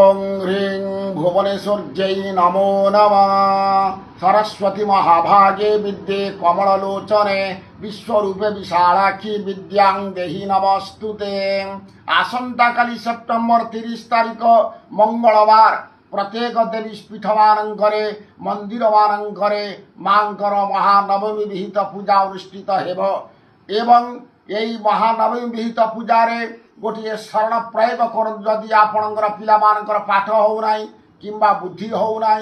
ओं ह्रीं भुवनेश्वर्यै नमो नमः। सरस्वती महाभागे विद्ये कमललोचने विश्वरूपे विशालाक्षी विद्यां देहि नमस्तुते। आसंता काली सेप्टेम्बर 30 तारिख मंगलवार प्रत्येक देवीपीठ मानकरे मंदिर मानकरे मांकर महानवमी विहित पूजा अनुष्ठित हेब एवं यही महानवमी विहित पूजारे गोटे शरण प्रयोग कर जदि आपणकर पिला मानकर पाठ होना किंबा बुद्धि होना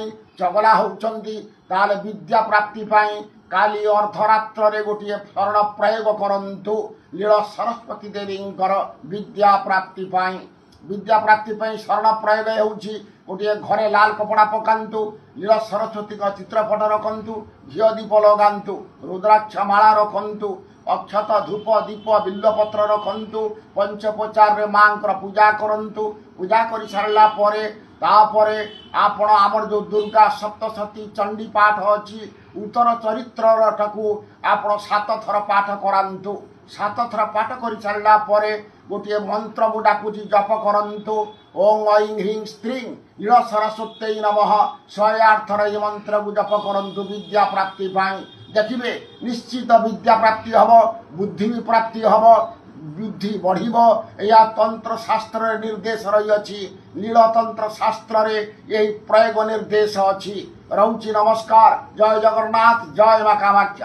चगला होती ताले विद्या प्राप्ति पाई काली अर्धरात्र गोटे शरण प्रयोग करंतु लीला सरस्वती देवींकर विद्या प्राप्ति पाई शरण प्रयोग होउछि गोटे घरे लाल कपड़ा पकांतु लीला सरस्वती का चित्रपट रखंतु घी दीप लगांतु रुद्राक्ष माला रखंतु अक्षत धूप दीप बिल्वपत्र रखंतु पंचोपचार मां पूजा करंतु पूजा कर सारा तापरे आपण आमर जो दुर्गा सप्तशती चंडी पाठ अच्छी उत्तर चरित्र टाकू आपण 7 थर पाठ करांतु 7 थर पाठ कर सारा गोटे मंत्र को डाकुची जप करंतु ओं ऐं ह्रीं स्त्रीं लीला सरस्वती नमः 108 थर ये मंत्र को जप करंतु विद्या प्राप्ति पाई देखिए निश्चित विद्या प्राप्ति हम बुद्धि भी प्राप्ति हम बुद्धि बढ़िब या तंत्र शास्त्र निर्देश रही लीलतंत्र शास्त्र यही प्रयोग निर्देश अच्छी। रहुची नमस्कार। जय जगन्नाथ। जय मां कामाख्या।